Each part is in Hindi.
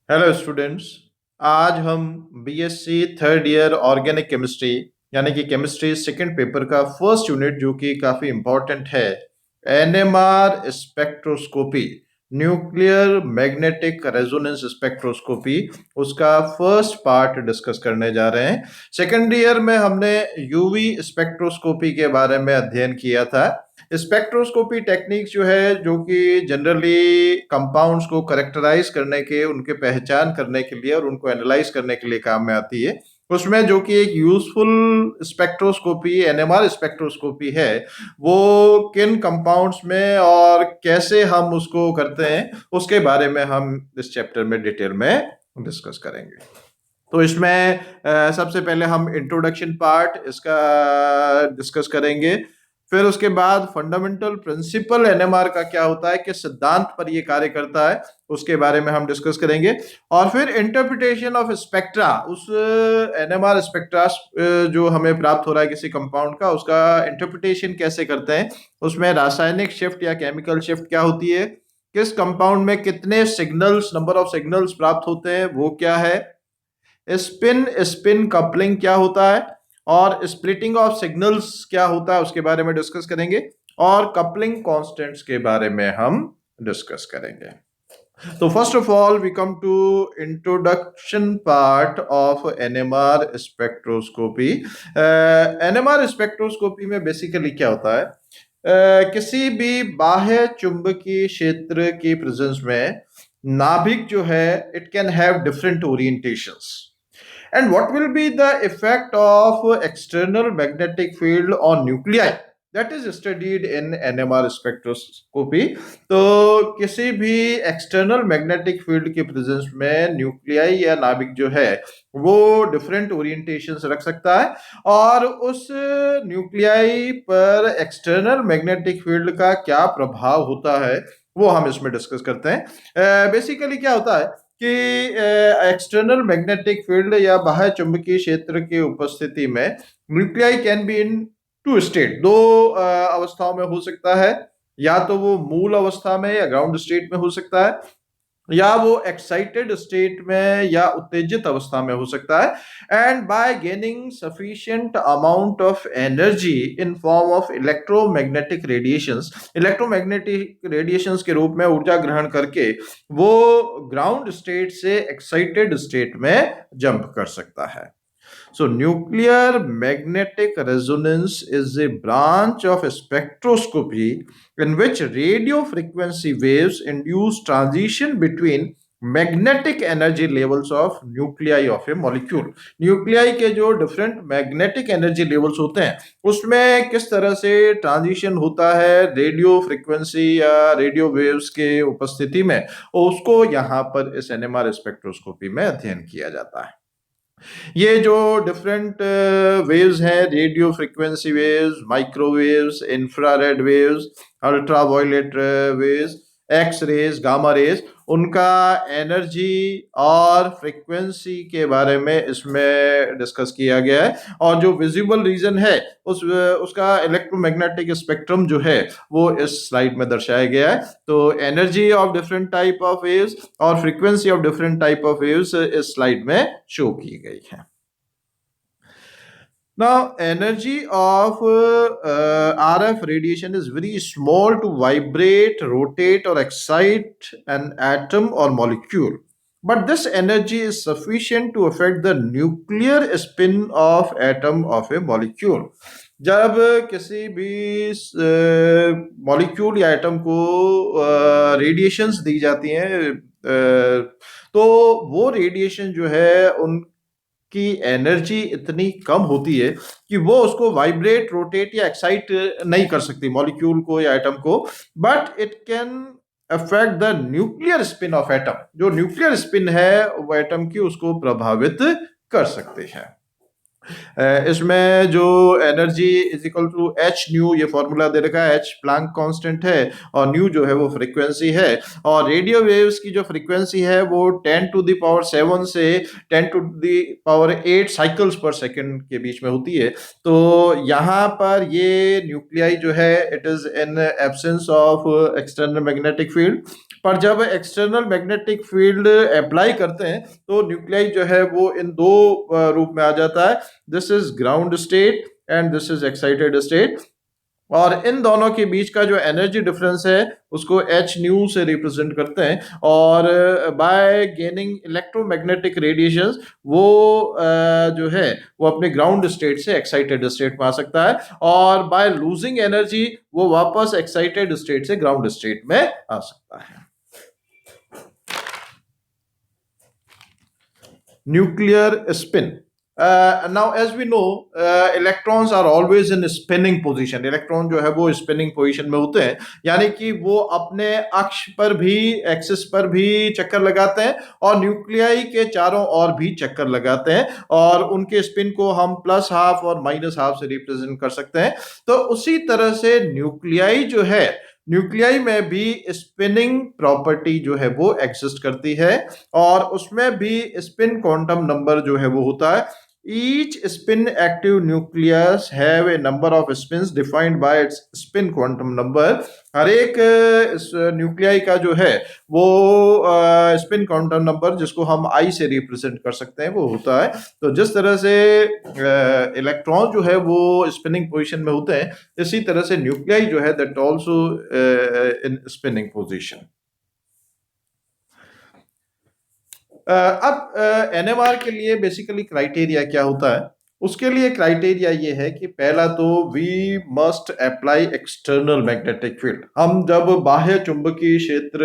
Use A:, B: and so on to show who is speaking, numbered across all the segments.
A: Hello students. आज हम BSc third year organic chemistry यानी कि केमिस्ट्री सेकंड पेपर का फर्स्ट यूनिट जो कि काफ़ी इम्पोर्टेंट है, NMR spectroscopy, nuclear magnetic resonance spectroscopy, उसका फर्स्ट पार्ट डिस्कस करने जा रहे हैं। सेकंड ईयर में हमने यूवी स्पेक्ट्रोस्कोपी के बारे में अध्ययन किया था। स्पेक्ट्रोस्कोपी टेक्निक्स जो है, जो कि जनरली कंपाउंड्स को करेक्टराइज करने के, उनके पहचान करने के लिए और उनको एनालाइज करने के लिए काम में आती है। उसमें जो कि एक यूजफुल स्पेक्ट्रोस्कोपी एनएमआर स्पेक्ट्रोस्कोपी है, वो किन कंपाउंड्स में और कैसे हम उसको करते हैं, उसके बारे में हम इस चैप्टर में डिटेल में डिस्कस करेंगे। तो इसमें सबसे पहले हम इंट्रोडक्शन पार्ट इसका डिस्कस करेंगे। फिर उसके बाद फंडामेंटल प्रिंसिपल एनएमआर का क्या होता है, किस सिद्धांत पर ये कार्य करता है, उसके बारे में हम डिस्कस करेंगे। और फिर इंटरप्रिटेशन ऑफ स्पेक्ट्रा, उस एनएमआर स्पेक्ट्रा जो हमें प्राप्त हो रहा है किसी कंपाउंड का, उसका इंटरप्रिटेशन कैसे करते हैं, उसमें रासायनिक शिफ्ट या केमिकल शिफ्ट क्या होती है, किस कंपाउंड में कितने सिग्नल्स, नंबर ऑफ सिग्नल्स प्राप्त होते हैं, वो क्या है, स्पिन स्पिन कपलिंग क्या होता है, और स्प्लिटिंग ऑफ सिग्नल्स क्या होता है, उसके बारे में डिस्कस करेंगे। और कपलिंग कांस्टेंट्स के बारे में हम डिस्कस करेंगे। तो first of all we come to introduction part of NMR spectroscopy. NMR spectroscopy में बेसिकली क्या होता है, किसी भी बाह्य चुंबकीय क्षेत्र की प्रेजेंस में नाभिक जो है, it can have different orientations. And what will be the effect of external magnetic field on nuclei? That is studied in NMR spectroscopy. तो किसी भी एक्सटर्नल मैग्नेटिक फील्ड के प्रेजेंस में न्यूक्लियाई या नाभिक जो है, वो डिफरेंट ओरिएंटेशंस रख सकता है, और उस न्यूक्लियाई पर एक्सटर्नल मैग्नेटिक फील्ड का क्या प्रभाव होता है, वो हम इसमें डिस्कस करते हैं। बेसिकली क्या होता है कि एक्सटर्नल मैग्नेटिक फील्ड या बाह्य चुंबकीय क्षेत्र की उपस्थिति में nuclei can be in two state, दो अवस्थाओं में हो सकता है। या तो वो मूल अवस्था में या ग्राउंड स्टेट में हो सकता है, या वो एक्साइटेड स्टेट में या उत्तेजित अवस्था में हो सकता है। And bye gaining sufficient amount of energy in form of electromagnetic radiations, electromagnetic radiations के रूप में ऊर्जा ग्रहण करके वो ग्राउंड स्टेट से एक्साइटेड स्टेट में जंप कर सकता है। So nuclear magnetic resonance is a branch of spectroscopy in which radio frequency waves induce transition between magnetic energy levels of nuclei of A molecule. Nuclei के जो डिफरेंट मैग्नेटिक एनर्जी लेवल्स होते हैं, उसमें किस तरह से ट्रांजिशन होता है रेडियो फ्रीक्वेंसी या रेडियो वेव्स के उपस्थिति में, उसको यहाँ पर इस एनएमआर स्पेक्ट्रोस्कोपी में अध्ययन किया जाता है। ये जो डिफरेंट वेव्स हैं, radio frequency waves, microwaves, infrared waves, ultraviolet waves, X rays, gamma rays, उनका एनर्जी और फ्रीक्वेंसी के बारे में इसमें डिस्कस किया गया है। और जो विजिबल रीजन है, उसका इलेक्ट्रोमैग्नेटिक स्पेक्ट्रम जो है, वो इस स्लाइड में दर्शाया गया है। तो energy of different type of waves और frequency of different type of waves इस स्लाइड में शो की गई है। Now, energy of RF radiation is very small to vibrate, rotate, or excite an atom or molecule. But this energy is sufficient to affect the nuclear spin of atom of a molecule. जब किसी भी मॉलिक्यूल या एटम को रेडिएशंस दी जाती हैं, तो वो रेडिएशन जो है, उन की एनर्जी इतनी कम होती है कि वो उसको वाइब्रेट, रोटेट या एक्साइट नहीं कर सकती मॉलिक्यूल को या एटम को, but it can affect the nuclear spin off atom. जो न्यूक्लियर स्पिन है वो एटम की, उसको प्रभावित कर सकते हैं। इसमें जो energy is equal to h nu, ये फॉर्मूला दे रखा है, एच प्लैंक कांस्टेंट है और न्यू जो है वो फ्रीक्वेंसी है। और रेडियो वेव्स की जो फ्रीक्वेंसी है वो 10⁻⁷ से 10⁸ साइकिल्स पर सेकंड के बीच में होती है। तो यहाँ पर ये न्यूक्लियाई जो है it is in absence of external magnetic field. पर जब एक्सटर्नल मैग्नेटिक फील्ड अप्लाई करते हैं तो न्यूक्लियाई जो है वो इन दो रूप में आ जाता है। This is ground state and this is excited state. और इन दोनों के बीच का जो एनर्जी डिफरेंस है उसको एच न्यू से रिप्रेजेंट करते हैं। और बाय गेनिंग इलेक्ट्रोमैग्नेटिक रेडिएशंस वो जो है वो अपने ग्राउंड स्टेट से एक्साइटेड स्टेट में आ सकता है, और बाय लूजिंग एनर्जी वो वापस एक्साइटेड स्टेट से ग्राउंड स्टेट में आ सकता है। nuclear spin. Now as we know, electrons are always in spinning position. Electron जो है वो स्पिनिंग पोजीशन में होते हैं, यानी कि वो अपने अक्ष पर भी, एक्सिस पर भी चक्कर लगाते हैं और न्यूक्लियाई के चारों ओर भी चक्कर लगाते हैं, और उनके स्पिन को हम प्लस हाफ और माइनस हाफ से रिप्रेजेंट कर सकते हैं। तो उसी तरह से न्यूक्लियाई जो है, न्यूक्लियाई में भी स्पिनिंग प्रॉपर्टी जो है वो एग्जिस्ट करती है, और उसमें भी स्पिन क्वांटम नंबर जो है वो होता है। Each spin active nucleus have a number of spins defined by its spin quantum number. हर एक न्यूक्लियाई का जो है वो स्पिन क्वांटम नंबर, जिसको हम आई से रिप्रेजेंट कर सकते हैं, वो होता है। तो जिस तरह से इलेक्ट्रॉन जो है वो स्पिनिंग पोजीशन में होते हैं, इसी तरह से न्यूक्लियाई जो है that also in spinning position. अब एनएमआर के लिए बेसिकली क्राइटेरिया क्या होता है? उसके लिए क्राइटेरिया ये है कि पहला तो we must apply external magnetic field. हम जब बाह्य चुंबकीय क्षेत्र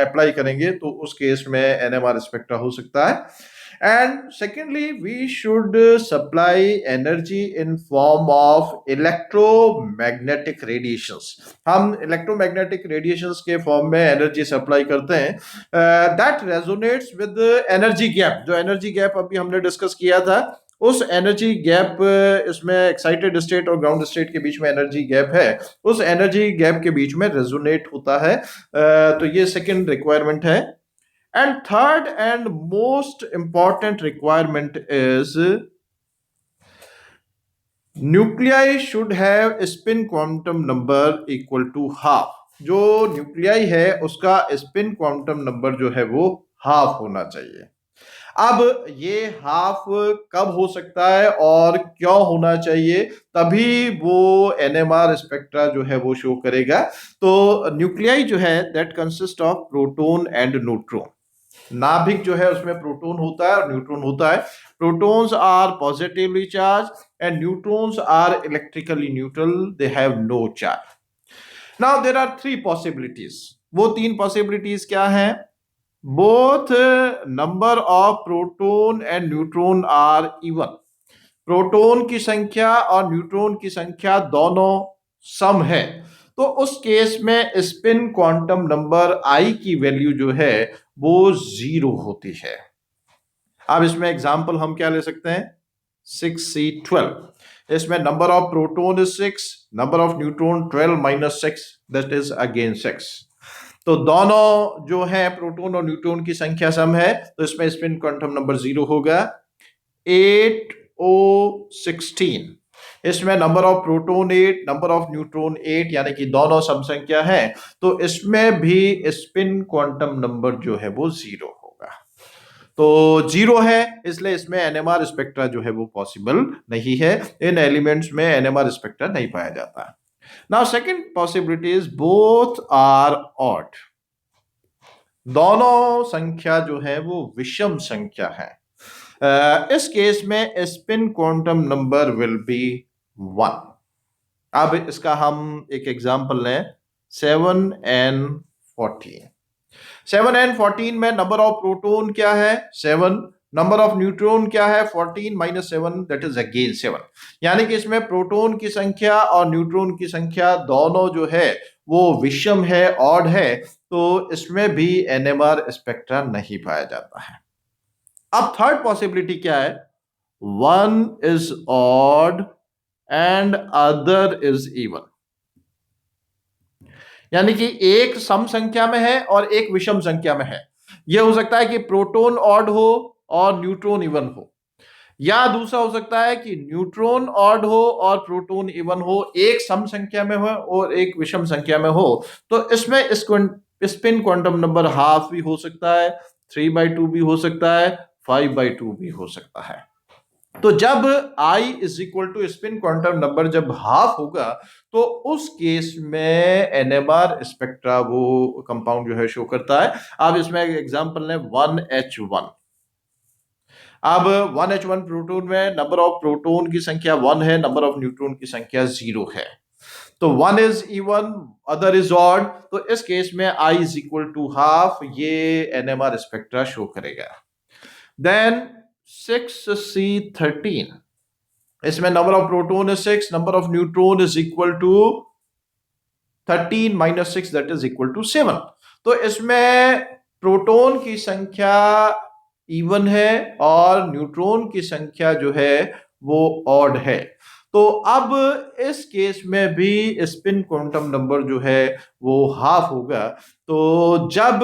A: अप्लाई करेंगे तो उस केस में एनएमआर स्पेक्ट्रा हो सकता है। And secondly we should supply energy in form of electromagnetic radiations. हम इलेक्ट्रोमैग्नेटिक रेडिएशंस के फॉर्म में एनर्जी सप्लाई करते हैं that resonates with energy gap. जो एनर्जी गैप अभी हमने डिस्कस किया था, उस एनर्जी गैप, इसमें एक्साइटेड स्टेट और ग्राउंड स्टेट के बीच में एनर्जी गैप है, उस एनर्जी गैप के बीच में रेजोनेट होता है। तो ये सेकंड रिक्वायरमेंट है। And third and most important requirement is nuclei should have spin quantum number equal to half. जो न्यूक्लियाई है उसका स्पिन क्वांटम नंबर जो है वो हाफ होना चाहिए। अब ये हाफ कब हो सकता है और क्यों होना चाहिए, तभी वो एनएमआर स्पेक्ट्रा जो है वो शो करेगा। तो न्यूक्लियाई जो है that consist of proton and neutron. नाभिक जो है उसमें प्रोटॉन होता है और न्यूट्रॉन होता है। Protons are positively charge and neutrons are electrically neutral, they have no charge. Now there are three possibilities. वो तीन पॉसिबिलिटीज क्या हैं? Both number of proton and neutron are even. Proton की संख्या और न्यूट्रॉन की संख्या दोनों सम है, तो उस केस में स्पिन क्वांटम नंबर आई की वैल्यू जो है वो 0 होती है। अब इसमें एग्जांपल हम क्या ले सकते हैं? 6C12। इसमें number of proton is 6, number of neutron 12 - 6, that is again 6। तो दोनों जो है प्रोटॉन और न्यूट्रॉन की संख्या सम है, तो इसमें स्पिन क्वांटम नंबर 0 होगा। 8O16, इसमें number of proton 8, number of neutron 8, यानी कि दोनों सम संख्या है, तो इसमें भी स्पिन क्वांटम नंबर जो है वो 0 होगा। तो 0 है, इसलिए इसमें एनएमआर स्पेक्ट्रा जो है वो पॉसिबल नहीं है। इन एलिमेंट्स में एनएमआर स्पेक्ट्रा नहीं पाया जाता। Now second possibility is both are odd. दोनों संख्या जो है वो विषम संख्या है। इस केस में spin quantum number will be 1। अब इसका हम एक एग्जांपल लें, 7n14। 7n14 में नंबर ऑफ प्रोटॉन क्या है? 7। नंबर ऑफ न्यूट्रॉन क्या है? 14 - 7, दैट इज अगेन 7। यानी कि इसमें प्रोटॉन की संख्या और न्यूट्रॉन की संख्या दोनों जो है वो विषम है, ऑड है, तो इसमें भी एनएमआर स्पेक्ट्रा नहीं पाया जाता है। अब थर्ड पॉसिबिलिटी क्या है? one is odd and other is even। यानी कि एक सम संख्या में है और एक विषम संख्या में है। यह हो सकता है कि प्रोटॉन ऑड हो और न्यूट्रॉन इवन हो, या दूसरा हो सकता है कि न्यूट्रॉन ऑड हो और प्रोटॉन इवन हो, एक सम संख्या में हो और एक विषम संख्या में हो। तो इसमें स्पिन क्वांटम नंबर हाफ भी हो सकता है, 3/2 भी हो सकता है, 5/2 भी हो सकता है। तो जब I is equal to spin quantum number जब हाफ होगा तो उस केस में NMR स्पेक्ट्रा वो कंपाउंड जो है शो करता है। अब इसमें एग्जांपल लें 1H1। अब 1H1 प्रोटॉन में नंबर ऑफ प्रोटॉन की संख्या 1 है, नंबर ऑफ न्यूट्रॉन की संख्या 0 है। तो 1 is even, other is odd, तो इस केस में I is equal to half, ये NMR स्पेक्ट्रा शो करेगा। देन 6C13, इसमें number of proton is 6, number of neutron is equal to 13 minus 6 that is equal to 7। तो इसमें प्रोटॉन की संख्या इवन है और न्यूट्रॉन की संख्या जो है वो ऑड है। तो अब इस केस में भी स्पिन क्वांटम नंबर जो है वो हाफ होगा। तो जब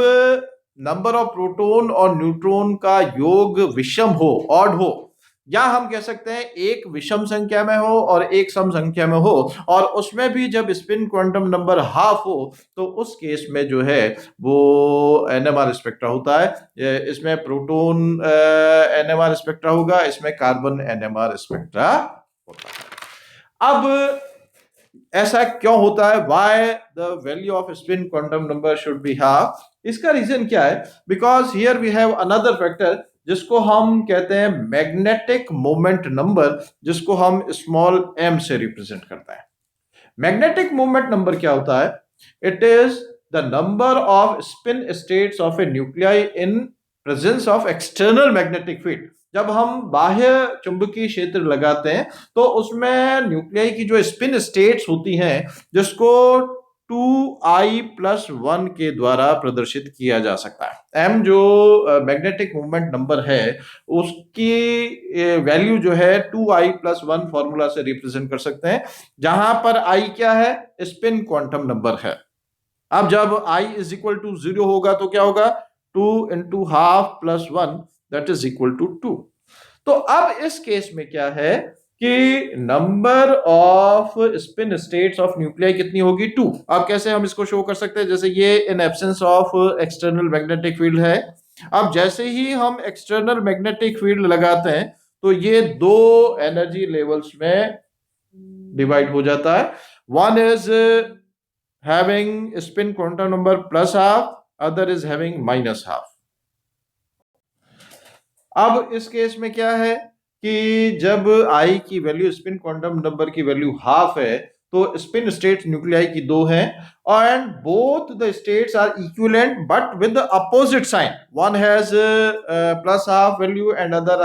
A: नंबर ऑफ प्रोटॉन और न्यूट्रॉन का योग विषम हो, ऑड हो, या हम कह सकते हैं एक विषम संख्या में हो और एक सम संख्या में हो, और उसमें भी जब स्पिन क्वांटम नंबर हाफ हो तो उस केस में जो है वो NMR स्पेक्ट्रा होता है। इसमें प्रोटॉन NMR स्पेक्ट्रा होगा, इसमें कार्बन NMR स्पेक्ट्रा होता है। अब ऐसा क्यों होता है? Why the value of spin quantum number should be half? इसका रीजन क्या है? Because here we have another factor जिसको हम कहते हैं मैग्नेटिक मोमेंट नंबर, जिसको हम स्मॉल m से रिप्रेजेंट करते हैं। मैग्नेटिक मोमेंट नंबर क्या होता है? It is the number of spin states of A nuclei in presence of external magnetic field. जब हम बाह्य चुंबकीय क्षेत्र लगाते हैं तो उसमें न्यूक्लियाई की जो स्पिन स्टेट्स होती हैं, जिसको 2I+1 के द्वारा प्रदर्शित किया जा सकता है। m जो मैग्नेटिक मोमेंट नंबर है उसकी वैल्यू जो है 2I+1 फॉर्मूला से रिप्रेजेंट कर सकते हैं, जहां पर I क्या है? स्पिन क्वांटम नंबर है। अब जब I इज इक्वल टू 0 होगा तो क्या होगा? 2 into half plus 1 that is equal to 2। तो अब इस केस में क्या है कि number of spin states of nuclei कितनी होगी? 2। अब कैसे हम इसको शो कर सकते हैं? जैसे ये इन absence of external magnetic field है। अब जैसे ही हम एक्सटर्नल मैग्नेटिक फील्ड लगाते हैं तो ये दो एनर्जी लेवल्स में डिवाइड हो जाता है। One is having spin quantum number plus half, other is having minus half. अब इस केस में क्या है कि जब I की वैल्यू, स्पिन क्वांटम नंबर की वैल्यू हाफ है, तो स्पिन स्टेट्स न्यूक्लियाई की 2 हैं and both the states are equivalent but with the opposite sign. One has plus half value and other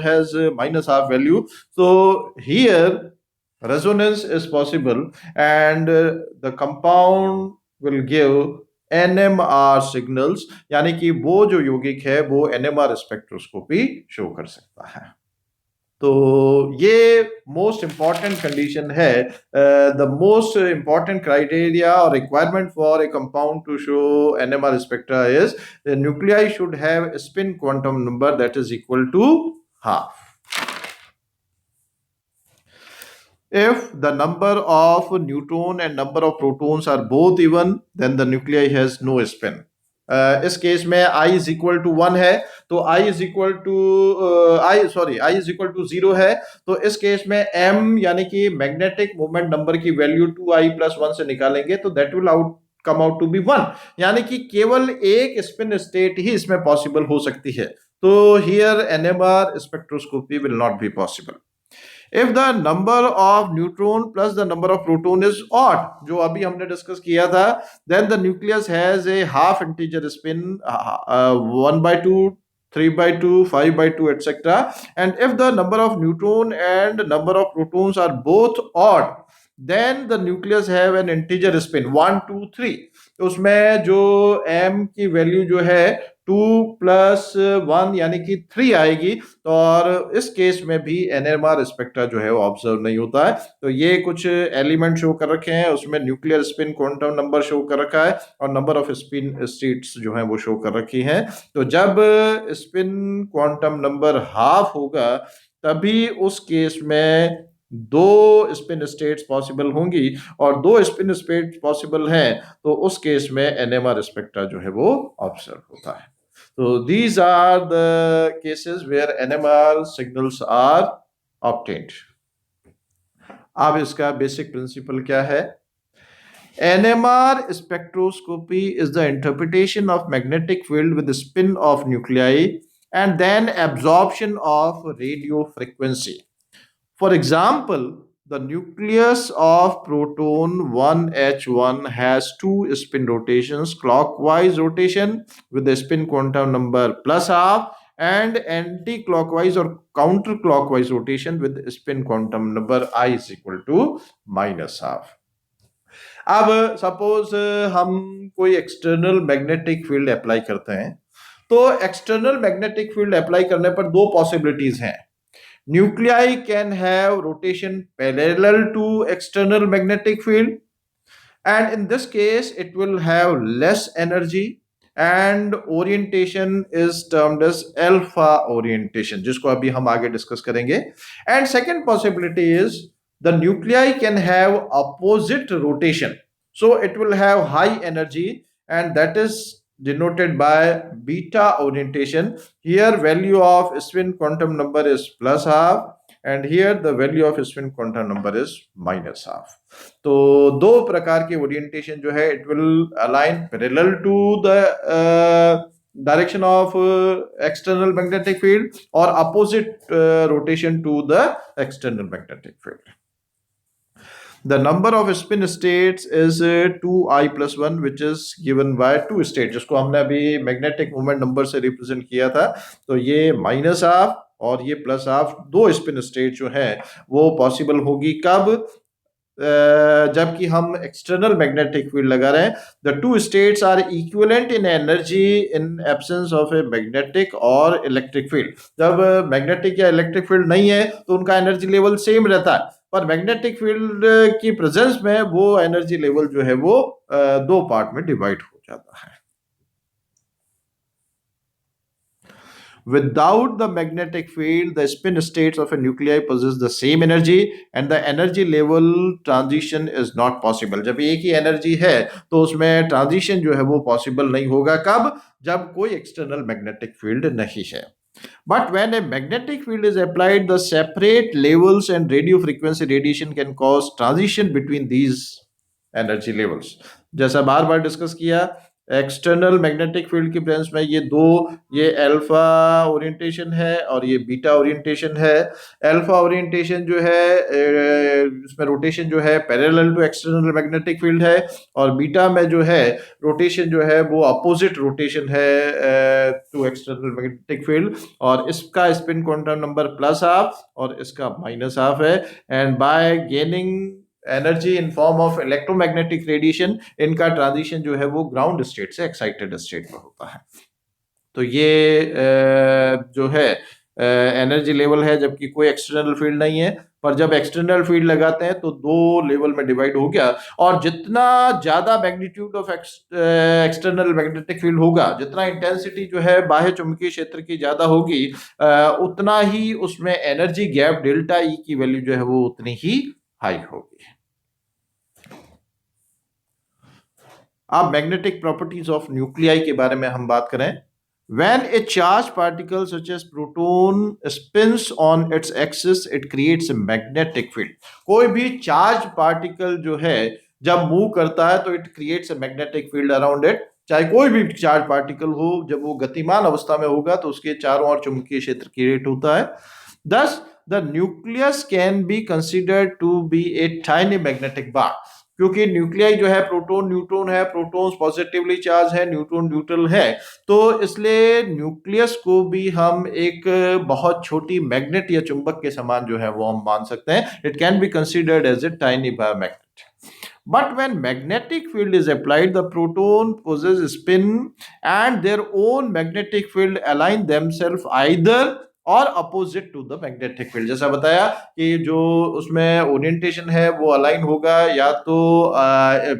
A: has minus half value. So here resonance is possible and the compound will give NMR signals, यानी कि वो जो यौगिक है वो NMR स्पेक्ट्रोस्कोपी शो कर सकता है। तो ये मोस्ट इंपॉर्टेंट कंडीशन है, द मोस्ट इंपॉर्टेंट क्राइटेरिया और requirement for a compound to show NMR spectra is the nuclei should have spin quantum number that is equal to half. If the number of neutron and number of protons are both even, then the nuclei has no spin. इस केस में I is equal to 1 है तो I is equal to I is equal to 0 है, तो इस केस में m यानी कि मैग्नेटिक मोमेंट नंबर की वैल्यू 2I+1 से निकालेंगे तो that will come out to be 1, यानी कि केवल एक स्पिन स्टेट ही इसमें पॉसिबल हो सकती है। तो here NMR spectroscopy will not be possible. If the number of neutron plus the number of proton is odd, जो अभी हमने डिस्कस किया था, then the nucleus has a half integer spin, 1/2, 3/2, 5/2, etc. And if the number of neutron and number of protons are both odd, then the nucleus have an integer spin 1, 2, 3। तो उसमें जो m की वैल्यू जो है 2+1 यानी कि 3 आएगी। तो और इस केस में भी एनएमआर स्पेक्ट्रा जो है वो ऑब्जर्व नहीं होता है। तो ये कुछ एलिमेंट शो कर रखे हैं, उसमें nuclear spin quantum number show कर रखा है और नंबर ऑफ स्पिन स्टेट्स जो है वो शो कर रखी हैं। तो जब स्पिन क्वांटम नंबर हाफ होगा तभी उस केस में दो स्पिन स्टेट्स पॉसिबल होंगी, और दो स्पिन स्टेट्स पॉसिबल हैं तो उस केस में एनएमआर स्पेक्ट्रा जो है वो ऑब्जर्व होता है। तो these are the cases where NMR signals are obtained. अब इसका बेसिक प्रिंसिपल क्या है? NMR spectroscopy is the interpretation of magnetic field with the spin of nuclei and then absorption of radio frequency. For example, the nucleus of proton 1H1 has two spin rotations, clockwise rotation with the spin quantum number plus half and anti-clockwise or counterclockwise rotation with spin quantum number I is equal to minus half. अब सपोज हम कोई एक्सटर्नल मैग्नेटिक फील्ड अप्लाई करते हैं, तो एक्सटर्नल मैग्नेटिक फील्ड अप्लाई करने पर दो पॉसिबिलिटीज हैं। Nuclei can have rotation parallel to external magnetic field, and in this case it will have less energy and orientation is termed as alpha orientation, जिसको अभी हम आगे डिस्कस करेंगे। And second possibility is the nuclei can have opposite rotation, so it will have high energy and that is denoted by beta orientation. Here value of spin quantum number is plus half and here the value of spin quantum number is minus half. तो दो प्रकार के ओरिएंटेशन जो है it will align parallel to the direction of external magnetic field or opposite rotation to the external magnetic field. The number of spin states is 2i plus 1 which is given by 2 state, जिसको हमने अभी मैग्नेटिक मोमेंट नंबर से रिप्रेजेंट किया था। तो ये माइनस हाफ और ये प्लस हाफ दो स्पिन स्टेट जो है वो पॉसिबल होगी कब? जबकि हम एक्सटर्नल मैग्नेटिक फील्ड लगा रहे हैं। The two states are equivalent in energy in absence of a magnetic और इलेक्ट्रिक फील्ड। जब मैग्नेटिक या इलेक्ट्रिक फील्ड नहीं है तो उनका एनर्जी लेवल सेम रहता है, पर मैग्नेटिक फील्ड की प्रेजेंस में वो एनर्जी लेवल जो है वो दो पार्ट में डिवाइड हो जाता है। Without the magnetic field, the spin states of a nuclei possess the same energy and the energy level transition is not possible. जब एक ही एनर्जी है तो उसमें ट्रांजिशन जो है वो पॉसिबल नहीं होगा। कब? जब कोई एक्सटर्नल मैग्नेटिक फील्ड नहीं है। But when a magnetic field is applied, the separate levels and radio frequency radiation can cause transition between these energy levels. जैसा बार बार डिस्कस किया, एक्सटर्नल मैग्नेटिक फील्ड की प्रेजेंस में ये अल्फा ओरिएंटेशन है और ये बीटा ओरिएंटेशन है। अल्फा ओरिएंटेशन जो है इसमें रोटेशन जो है parallel to external magnetic field है और बीटा में जो है रोटेशन जो है वो अपोजिट रोटेशन है टू एक्सटर्नल मैग्नेटिक फील्ड, और इसका spin quantum number plus half और इसका माइनस हाफ है। And bye gaining energy in form of electromagnetic radiation इनका ट्रांजिशन जो है वो ग्राउंड स्टेट से एक्साइटेड स्टेट में होता है। तो ये जो है एनर्जी लेवल है जबकि कोई एक्सटर्नल फील्ड नहीं है, पर जब एक्सटर्नल फील्ड लगाते हैं तो दो लेवल में डिवाइड हो गया, और जितना ज्यादा magnitude of external magnetic field होगा, जितना इंटेंसिटी जो है बाह्य चुंबकीय क्षेत्र की ज्यादा होगी, उतना ही उसमें एनर्जी गैप डेल्टा ई की वैल्यू जो है वो उतनी ही हाई होगी। अब मैग्नेटिक प्रॉपर्टीज ऑफ न्यूक्लियाई के बारे में हम बात करें। When a charged particle such as proton spins on its axis, it creates a magnetic field. कोई भी चार्ज पार्टिकल जो है जब मूव करता है तो it creates a magnetic field around it। चाहे कोई भी चार्ज पार्टिकल हो, जब वो गतिमान अवस्था में होगा तो उसके चारों ओर चुंबकीय क्षेत्र क्रिएट होता है। Thus, the nucleus can be considered to be a tiny magnetic bar. क्योंकि न्यूक्लियाई जो है प्रोटॉन न्यूट्रॉन है, प्रोटॉन्स पॉजिटिवली चार्ज है, न्यूट्रॉन न्यूट्रल है, तो इसलिए न्यूक्लियस को भी हम एक बहुत छोटी मैग्नेट या चुंबक के समान जो है वो हम मान सकते हैं। It can be considered as a tiny magnet. But when magnetic field is applied, the proton possess spin and their own magnetic field align themselves either और opposite to the magnetic field. जैसा बताया कि जो उसमें ओरिएंटेशन है वो अलाइन होगा या तो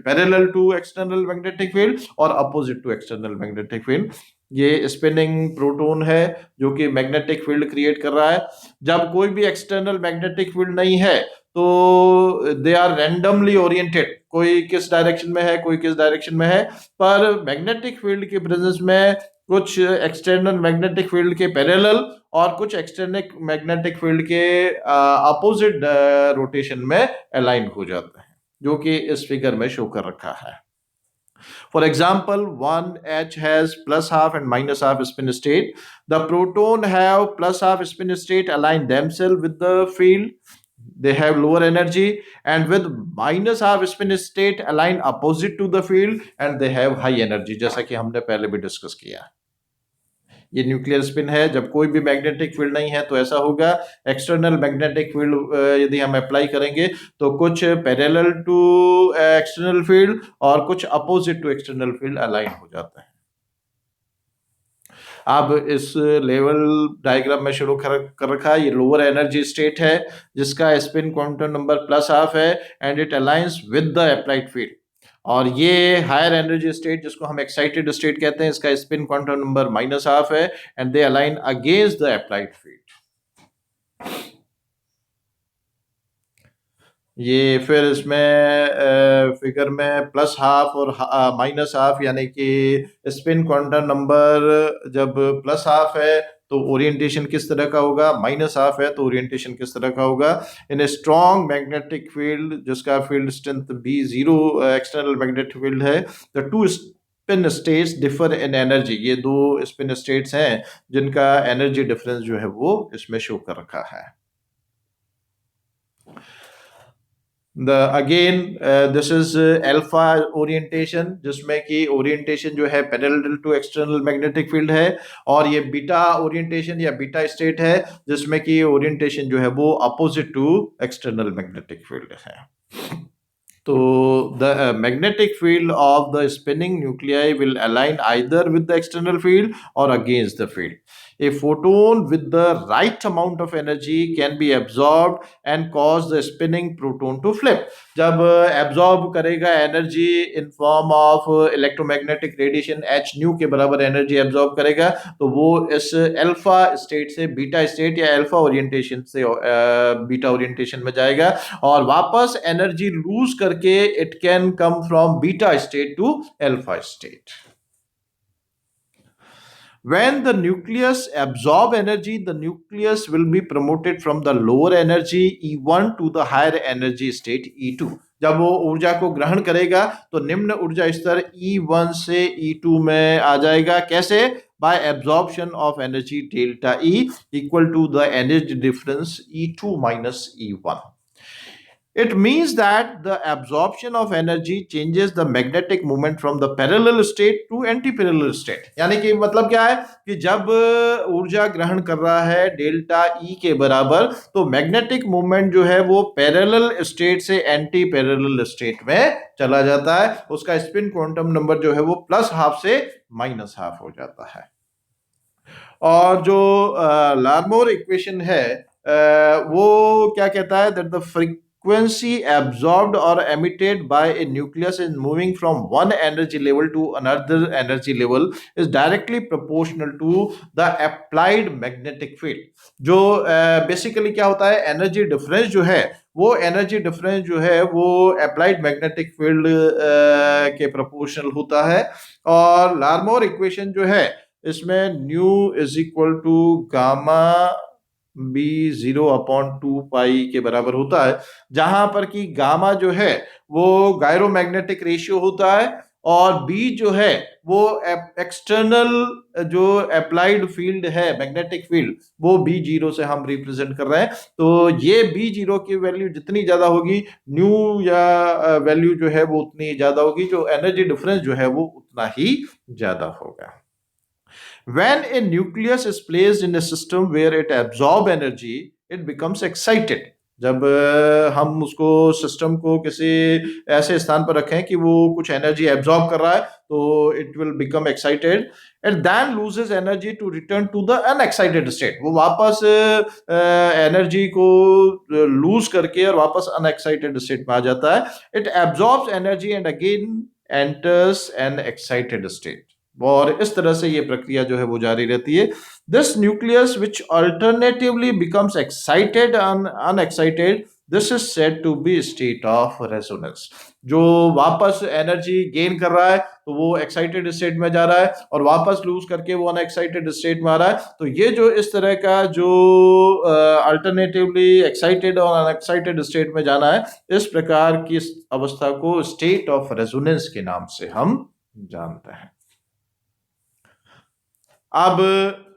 A: parallel to external magnetic field और opposite to external magnetic field. ये स्पिनिंग प्रोटॉन है जो कि मैग्नेटिक फील्ड क्रिएट कर रहा है। जब कोई भी एक्सटर्नल मैग्नेटिक फील्ड नहीं है तो दे आर रैंडमली ओरिएंटेड, कोई किस डायरेक्शन में है कोई किस डायरेक्शन में है, पर मैग्नेटिक फील्ड के प्रेजेंस में कुछ एक्सटर्नल मैग्नेटिक फील्ड के पैरेलल और कुछ एक्सटर्नल मैग्नेटिक फील्ड के अपोजिट रोटेशन में अलाइन हो जाते हैं, जो कि इस फिगर में शो कर रखा है। For example, one H has plus half and minus half spin state. The proton have plus half spin state align themselves with the field. They have lower energy, and with minus half spin state align opposite to the field and they have high energy, जैसा कि हमने पहले भी डिस्कस किया। ये न्यूक्लियर स्पिन है। जब कोई भी मैग्नेटिक फील्ड नहीं है तो ऐसा होगा। एक्सटर्नल मैग्नेटिक फील्ड यदि हम अप्लाई करेंगे तो कुछ पैरेलल टू एक्सटर्नल फील्ड और कुछ opposite to external field align हो जाते हैं। अब इस लेवल डायग्राम में शुरू कर रखा है। ये लोअर एनर्जी स्टेट है जिसका spin quantum number plus half है and it aligns with the applied field. और ये हायर एनर्जी स्टेट जिसको हम एक्साइटेड स्टेट कहते हैं, इसका spin quantum number minus half है and they align against the applied field. ये फिर इसमें फिगर में प्लस हाफ और माइनस हाफ, यानी कि स्पिन क्वांटम नंबर जब प्लस हाफ है तो ओरिएंटेशन किस तरह का होगा, माइनस हाफ है तो ओरिएंटेशन किस तरह का होगा। In a strong magnetic field जिसका field strength B0 external magnetic field है, the two spin states differ in energy. ये दो स्पिन स्टेट्स हैं जिनका एनर्जी डिफरेंस जो है वो इसमें शो कर रखा है। दिस इज अल्फा ओरिएंटेशन जिसमें कि ओरिएंटेशन जो है parallel to external magnetic field है, और ये बीटा ओरिएंटेशन या बीटा स्टेट है जिसमें कि ओरिएंटेशन जो है वो opposite to external magnetic field है। तो the magnetic field of the spinning nuclei will align either with the external field or against the field. A photon with the right amount of energy can be absorbed and cause the spinning proton to flip. जब absorb करेगा energy in form of electromagnetic radiation h nu के बराबर energy absorb करेगा तो वो इस alpha state से beta state या alpha orientation से beta orientation में जाएगा और वापस energy lose करके it can come from beta state to alpha state. When the nucleus absorb energy, the nucleus will be promoted from the lower energy E1 to the higher energy state E2. जब वो ऊर्जा को ग्रहण करेगा तो निम्न ऊर्जा स्तर E1 से E2 में आ जाएगा। कैसे? By absorption of energy delta E equal to the energy difference E2 minus E1. It means that the absorption of energy changes the magnetic moment from the parallel state to anti-parallel state. यानी कि मतलब क्या है कि जब ऊर्जा ग्रहण कर रहा है डेल्टा E के बराबर तो मैग्नेटिक मोमेंट जो है वो पैरेलल स्टेट से एंटी पैरेलल स्टेट में चला जाता है। उसका स्पिन क्वांटम नंबर जो है वो प्लस हाफ से माइनस हाफ हो जाता है। और जो लार्मोर इक्वेशन है वो क्या कहता है, that the frequency absorbed or emitted by a nucleus is moving from one energy level to another energy level is directly proportional to the applied magnetic field. जो बेसिकली क्या होता है, एनर्जी डिफरेंस जो है वो एनर्जी डिफरेंस जो है वो अप्लाइड मैग्नेटिक फील्ड के प्रोपोर्शनल होता है। और लार्मोर इक्वेशन जो है इसमें nu is equal to gamma B0/2 के बराबर होता है, जहां पर कि गामा जो है वो गायरोमैग्नेटिक रेशियो होता है और बी जो है वो एक्सटर्नल जो अप्लाइड फील्ड है मैग्नेटिक फील्ड वो B0 से हम रिप्रेजेंट कर रहे हैं। तो ये B0 की वैल्यू जितनी ज्यादा होगी न्यू या वैल्यू जो है वो उतनी ज्यादा होगी, जो एनर्जी डिफरेंस जो है वो उतना ही ज्यादा होगा। When a nucleus is placed in a system where it absorbs energy, it becomes excited. जब हम उसको सिस्टम को किसी ऐसे स्थान पर रखें कि वो कुछ एनर्जी एब्जॉर्ब कर रहा है, तो it will become excited and then loses energy to return to the unexcited state. वो वापस एनर्जी को लूज करके और वापस अनएक्साइटेड स्टेट में आ जाता है। It absorbs energy and again enters N excited state. और इस तरह से ये प्रक्रिया जो है वो जारी रहती है। This nucleus which alternatively becomes excited and unexcited, this is said to be state of resonance. जो वापस एनर्जी गेन कर रहा है तो वो एक्साइटेड स्टेट में जा रहा है, और वापस लूज करके वो अनएक्साइटेड स्टेट में आ रहा है। तो ये जो इस तरह का जो अल्टरनेटिवली एक्साइटेड और अनएक्साइटेड स्टेट में जाना है, इस प्रकार की अवस्था को स्टेट ऑफ रेजोनेंस के नाम से हम जानते हैं। अब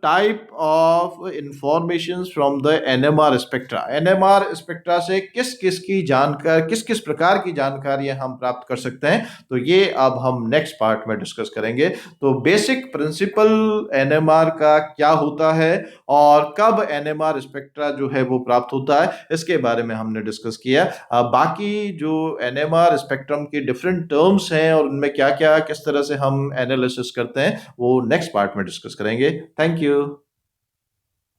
A: type of information from the NMR spectra. NMR spectra से किस किस की जानकारी, किस किस प्रकार की जानकारियां हम प्राप्त कर सकते हैं, तो ये अब हम नेक्स्ट पार्ट में डिस्कस करेंगे। तो बेसिक प्रिंसिपल एनएमआर का क्या होता है और कब एनएमआर स्पेक्ट्रा जो है वो प्राप्त होता है, इसके बारे में हमने डिस्कस किया। बाकी जो एनएमआर स्पेक्ट्रम की डिफरेंट टर्म्स हैं और उनमें क्या क्या किस तरह से हम एनालिसिस करते हैं, वो नेक्स्ट पार्ट में डिस्कस करेंगे। Thank you.